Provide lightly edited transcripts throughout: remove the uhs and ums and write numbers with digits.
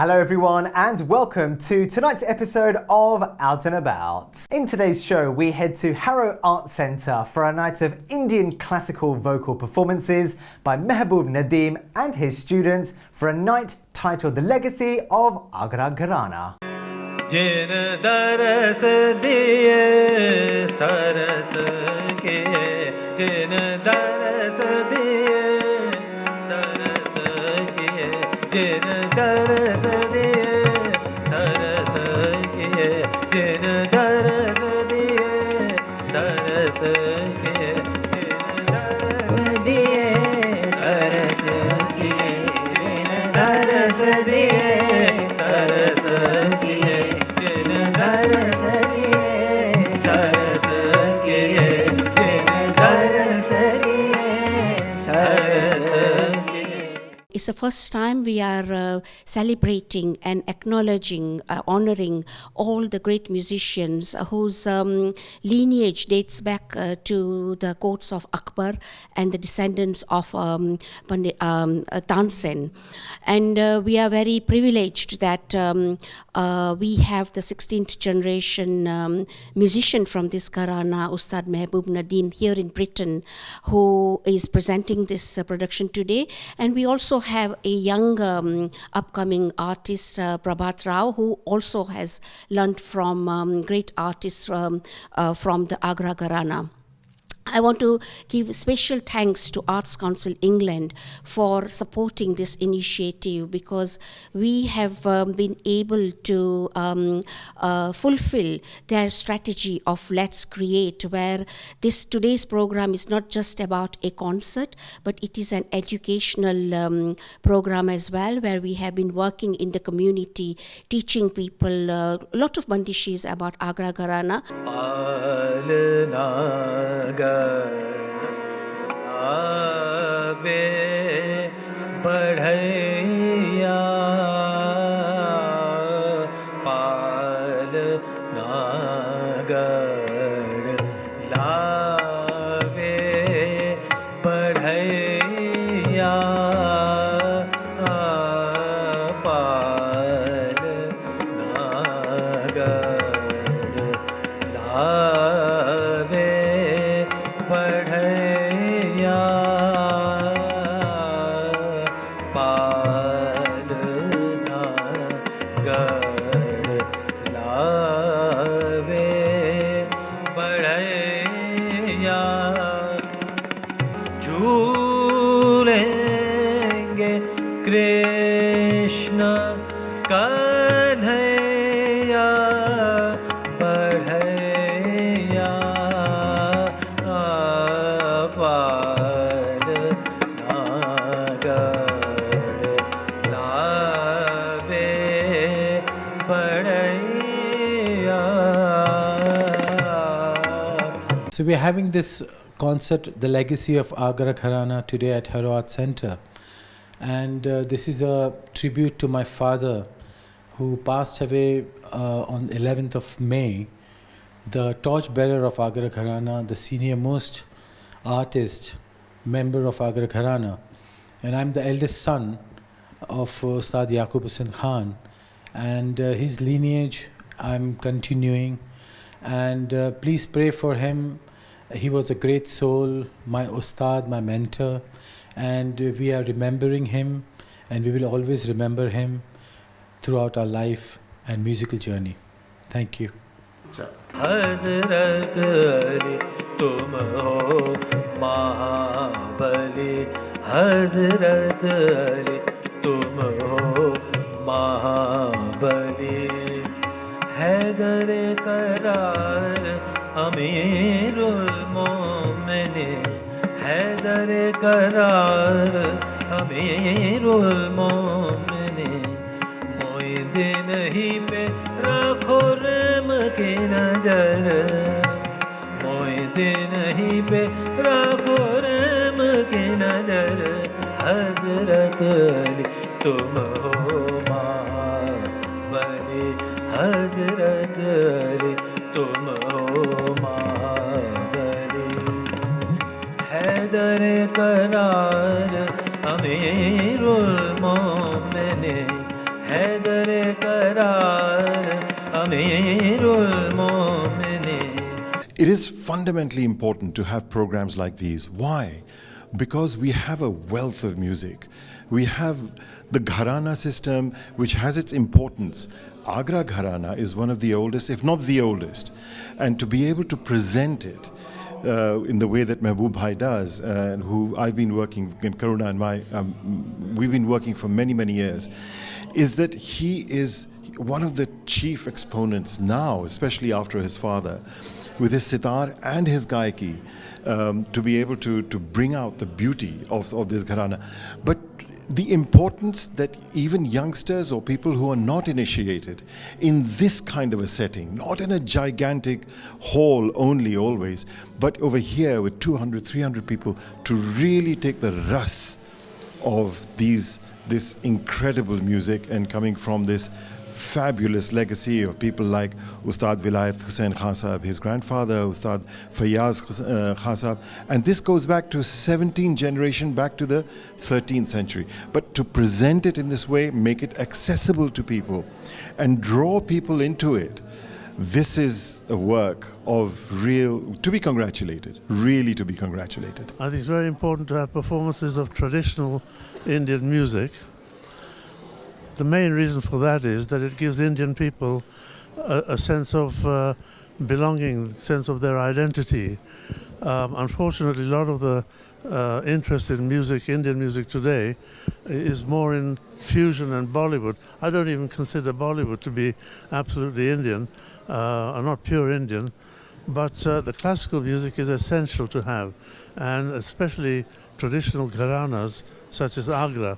Hello everyone and welcome to tonight's episode of Out and About. In today's show we head to Harrow Art Centre for a night of Indian classical vocal performances by Mehboob Nadeem and his students for a night titled The Legacy of Agra Gharana. जिन दरस दिए सरस के जिन दरस दिए सरस के जिन दरस दिए सरस के जिन दरस दिए सरस के जिन दरस दिए सरस के जिन दरस दिए सरस के It's the first time we are celebrating and acknowledging, honoring all the great musicians whose lineage dates back to the courts of Akbar and the descendants of Tansen. And we are very privileged that we have the 16th generation musician from this Gharana, Ustad Mehboob Nadeem, here in Britain, who is presenting this production today. And we also have a young upcoming artist, Prabhat Rao, who also has learnt from great artists from the Agra Gharana. I want to give special thanks to Arts Council England for supporting this initiative, because we have been able to fulfill their strategy of Let's Create, where today's program is not just about a concert, but it is an educational program as well, where we have been working in the community, teaching people a lot of bandishis about Agra Gharana. आवे बढ़ैया पाल नागड़ लावे बढ़ैया पाल नागड़ लावे बढ़ैया पाल नागड़ लावे बढ़ैया झूलेंगे कृष्ण कन्हैया बढ़ैया पाल नागड़ लावे बढ़ैया. So we're having this concert, The Legacy of Agra Gharana, today at Harrow Art Centre. And this is a tribute to my father, who passed away on 11th of May, the torchbearer of Agra Gharana, the senior most artist, member of Agra Gharana. And I'm the eldest son of Ustad Yaqub Hussain Khan. And his lineage I'm continuing. And please pray for him. He was a great soul, my Ustad, my mentor. And we are remembering him, and we will always remember him throughout our life and musical journey. Thank you. हज़रत अली तुम हो महाबली हज़रत अली तुम हो महाबली हैदर करार अमीरुल मोमिनीन हैदर करार अमीरुल मोमिनीन मोइनुद्दीन ही पे रखो रहम की नजर मोइनुद्दीन ही पे रखो रहम की नजर हज़रत अली तुम हो महाबली हज़रत अली तुम हो महाबली हैदर करार अमीरुल मोमिनीन हैदर करार अमीरुल मोमिनीन. It is fundamentally important to have programs like these. Why? Because we have a wealth of music. We have the Gharana system, which has its importance. Agra Gharana is one of the oldest, if not the oldest. And to be able to present it in the way that Mehboob Bhai does, who I've been working in Karuna and we've been working for many, many years, is that he is one of the chief exponents now, especially after his father, with his sitar and his gaiki, to be able to bring out the beauty of this gharana. But the importance that even youngsters or people who are not initiated in this kind of a setting, not in a gigantic hall only always, but over here with 200, 300 people, to really take the ras of this incredible music and coming from this fabulous legacy of people like Ustad Vilayat Hussain Khan Sahab, his grandfather, Ustad Fayyaz Khan Sahab, and this goes back to 17th generation, back to the 13th century. But to present it in this way, make it accessible to people and draw people into it, this is a work of to be congratulated, really to be congratulated. I think it's very important to have performances of traditional Indian music. The main reason for that is that it gives Indian people a sense of belonging, sense of their identity. Unfortunately, a lot of the interest in music, Indian music today, is more in fusion and Bollywood. I don't even consider Bollywood to be absolutely Indian, not pure Indian, but the classical music is essential to have, and especially traditional gharanas such as Agra.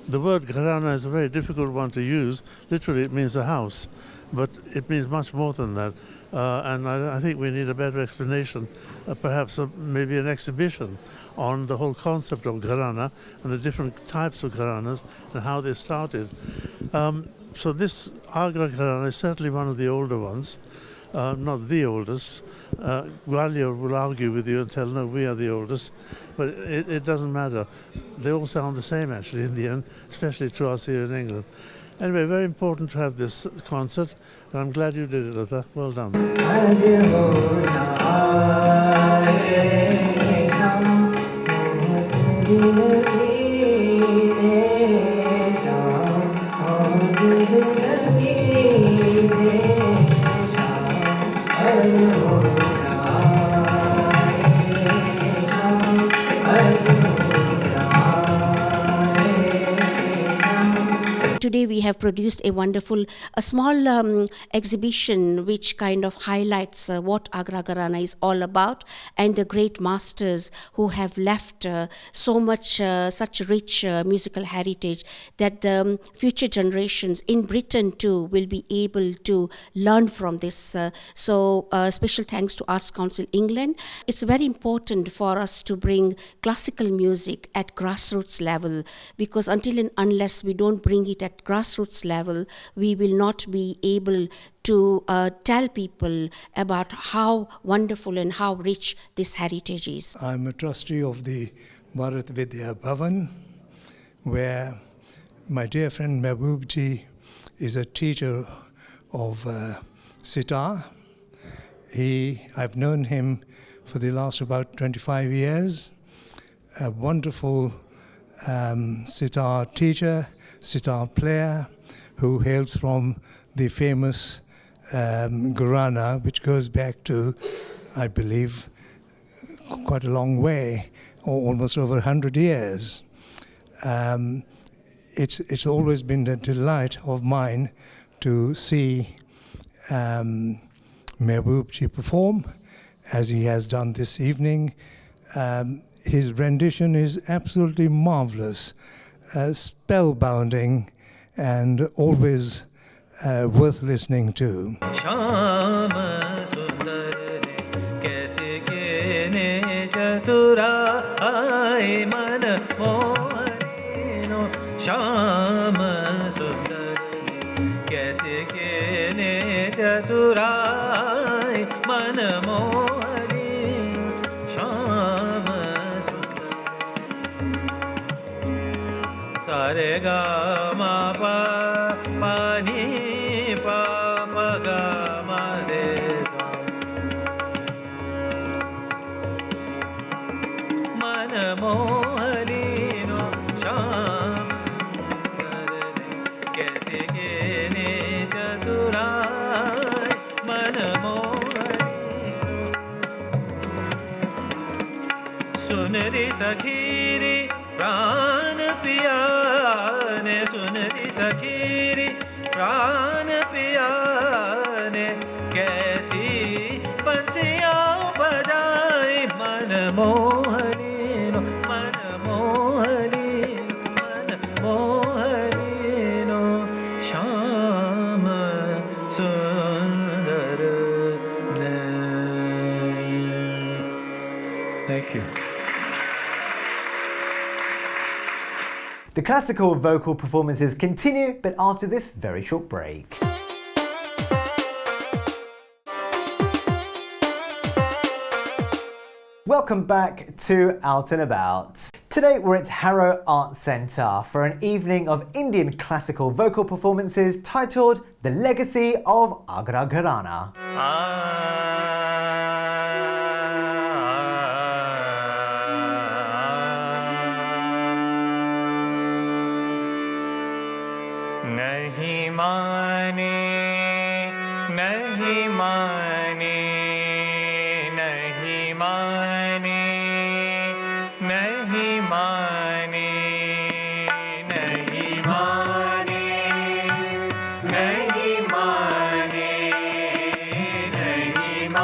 The word gharana is a very difficult one to use. Literally, it means a house, but it means much more than that. And I think we need a better explanation, perhaps maybe an exhibition on the whole concept of gharana and the different types of gharanas and how they started. So this Agra Gharana is certainly one of the older ones. Not the oldest. Gwalior will argue with you and tell, no, we are the oldest. But it doesn't matter. They all sound the same, actually, in the end, especially to us here in England. Anyway, very important to have this concert, and I'm glad you did it, Lata. Well done. Today we have produced a small exhibition which kind of highlights what Agra Gharana is all about, and the great masters who have left such rich musical heritage that the future generations in Britain too will be able to learn from this. So special thanks to Arts Council England. It's very important for us to bring classical music at grassroots level, because until and unless we don't bring it at grassroots level, we will not be able to tell people about how wonderful and how rich this heritage is. I'm a trustee of the Bharat Vidya Bhavan, where my dear friend Mehboob ji is a teacher of sitar. I've known him for the last about 25 years. A wonderful sitar teacher, sitar player, who hails from the famous Gharana, which goes back to, I believe, quite a long way, or almost over 100 years. It's always been a delight of mine to see Mehboob ji perform, as he has done this evening. His rendition is absolutely marvelous, spellbounding, and always worth listening to. Sare ga ma pa pa ni री सखी रे प्राण पिया ने सुन री सखी रे प्राण पिया ने कैसी बंसियां बजाई मन मोहनी नो मन मोहनी मन मोहनी नो श्याम सुंदर ने. Thank you. The classical vocal performances continue, but after this very short break. Welcome back to Out and About. Today we're at Harrow Arts Centre for an evening of Indian classical vocal performances titled The Legacy of Agra Gharana. नहीं माने नहीं माने नहीं माने नहीं माने नहीं माने नहीं माने नहीं माने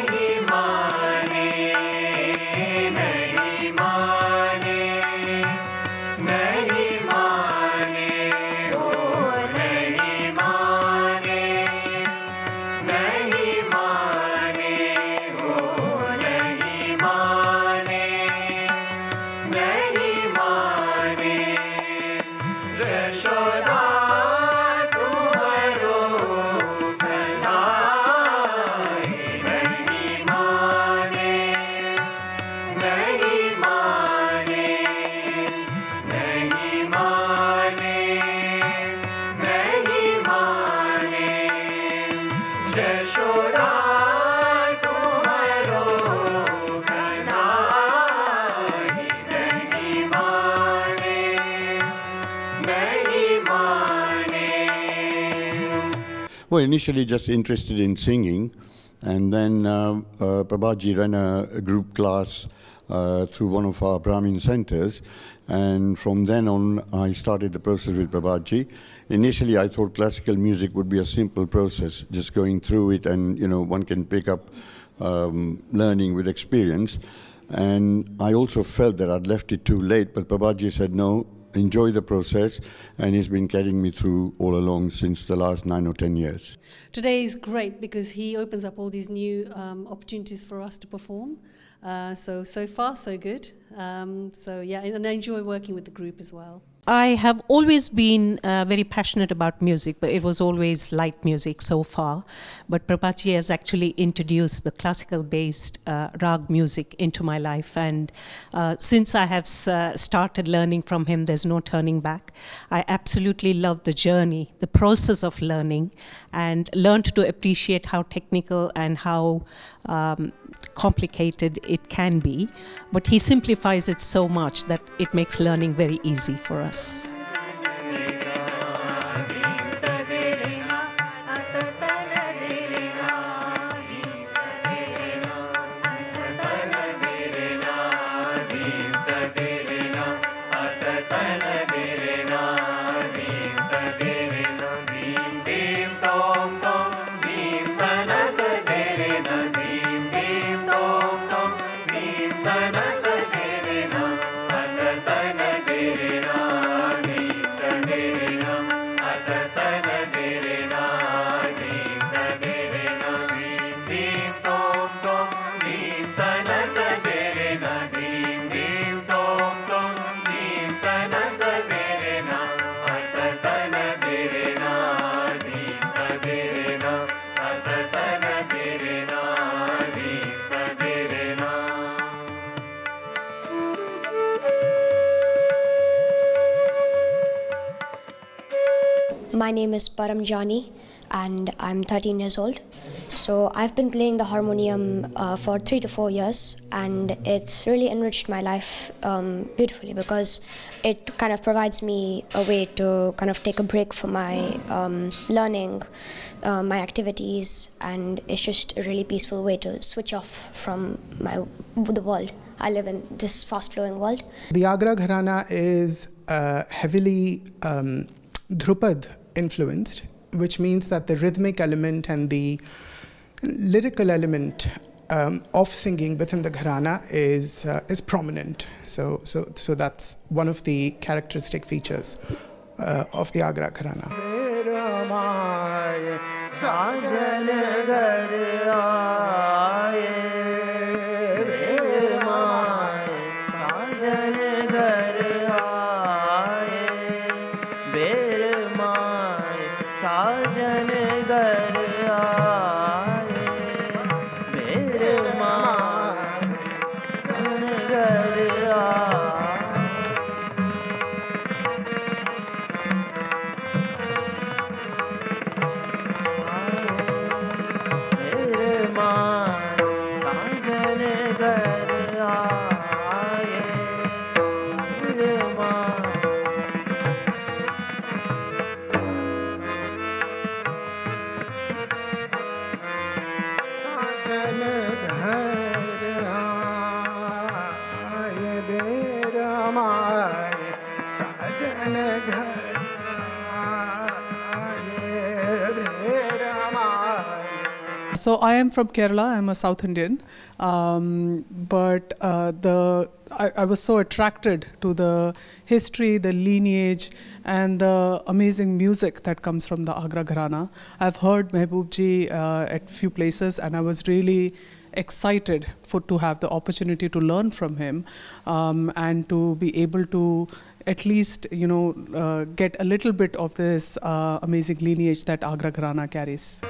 नहीं माने नहीं माने नहीं माने ओ नहीं माने नहीं माने ओ नहीं माने नहीं माने यशोदा तुम्हारो कन्हाई नहीं माने नहीं माने नहीं माने नहीं माने यशोदा तुम्हारो कन्हाई नहीं माने नहीं माने. Well, initially just interested in singing, and then Prabhatji ran a group class through one of our Brahmin centers, and from then on I started the process with Prabhatji. Initially I thought classical music would be a simple process, just going through it, and one can pick up learning with experience. And I also felt that I'd left it too late, but Prabhatji said no, enjoy the process, and he's been carrying me through all along since the last 9 or 10 years. Today is great because he opens up all these new opportunities for us to perform. So far, so good. So yeah, and I enjoy working with the group as well. I have always been very passionate about music, but it was always light music so far. But Prabhatji has actually introduced the classical-based rag music into my life, and since I have started learning from him, there's no turning back. I absolutely love the journey, the process of learning, and learned to appreciate how technical and how complicated it can be. But he simplifies it so much that it makes learning very easy for us. My name is Paramjani. and I'm 13 years old. So I've been playing the harmonium for 3 to 4 years, and it's really enriched my life beautifully, because it kind of provides me a way to kind of take a break from my learning, my activities, and it's just a really peaceful way to switch off from the world. I live in this fast-flowing world. The Agra Gharana is heavily Dhrupad influenced, which means that the rhythmic element and the lyrical element of singing within the Gharana is prominent. So that's one of the characteristic features of the Agra Gharana. So I am from Kerala. I'm a South Indian, but I was so attracted to the history, the lineage, and the amazing music that comes from the Agra Gharana. I've heard Mehboob ji at few places, and I was really excited to have the opportunity to learn from him and to be able to at least get a little bit of this amazing lineage that Agra Gharana carries.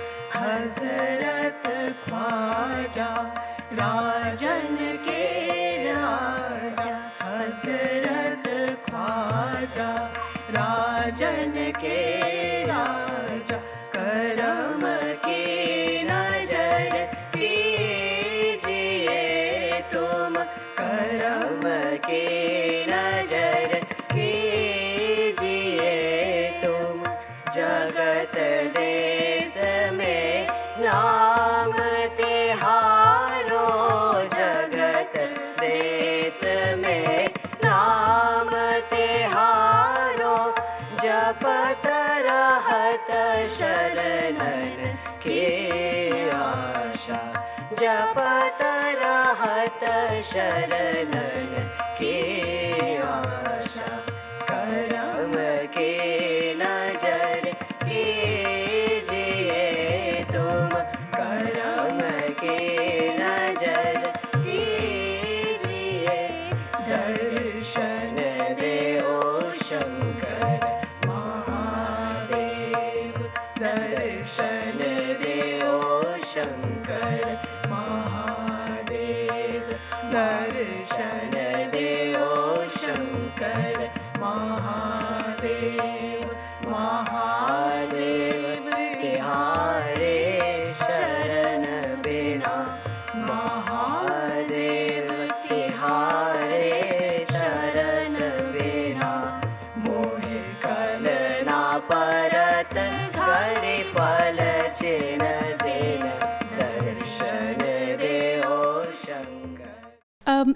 शरणन की आशा करम की नजर कीजिए तुम करम की नजर कीजिए दर्शन दे ओ शंकर महादेव दर्शन दे ओ शंकर दर्शन दे ओ शंकर महादेव महादेव तिहारे शरण बिना महादेव तिहारे शरण बिना मोहे कलना परत घर पल चिन दिन दर्शन दे ओ Shankar.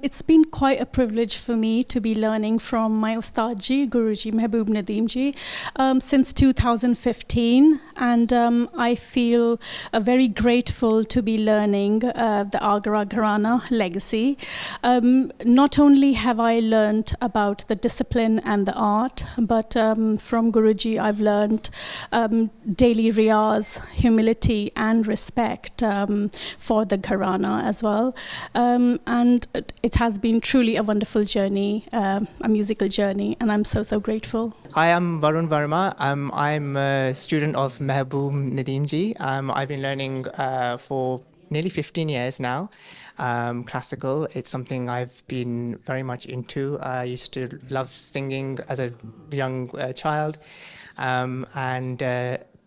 It's been quite a privilege for me to be learning from my Ustadji, Guruji Mehboob Nadeem ji, since 2015, and I feel very grateful to be learning the Agra Gharana legacy. Not only have I learnt about the discipline and the art, but from Guruji I've learnt daily riyaz, humility and respect for the Gharana as well. And it has been truly a wonderful journey, a musical journey, and I'm so grateful. Hi, I'm Varun Verma. I'm a student of Mehboob Nadeem ji. I've been learning for nearly 15 years now. Classical, it's something I've been very much into. I used to love singing as a young child, and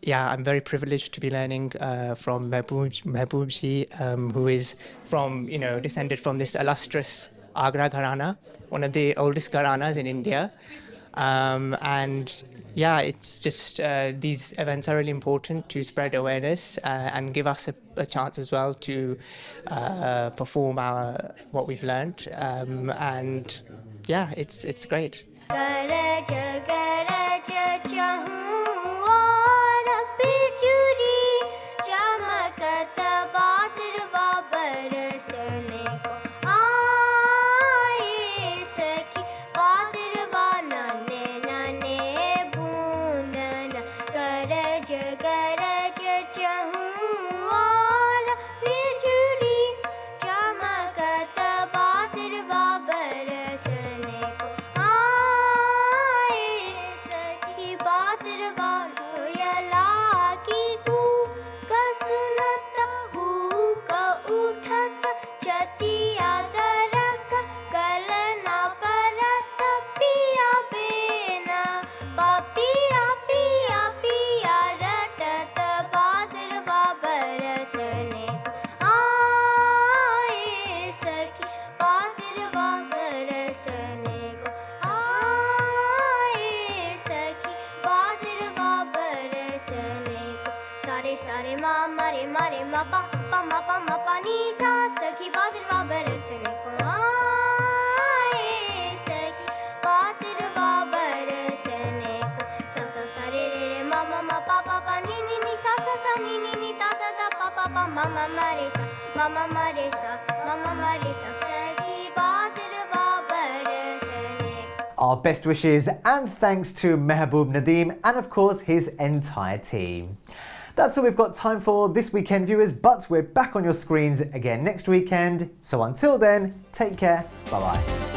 yeah, I'm very privileged to be learning from Mehboob ji, who is from, descended from this illustrious Agra Gharana, one of the oldest Gharanas in India. And yeah, it's just these events are really important to spread awareness and give us a chance as well to perform what we've learned. And yeah, it's great. Our best wishes and thanks to Mehboob Nadeem and of course his entire team. That's all we've got time for this weekend, viewers, but we're back on your screens again next weekend. So until then, take care, bye bye.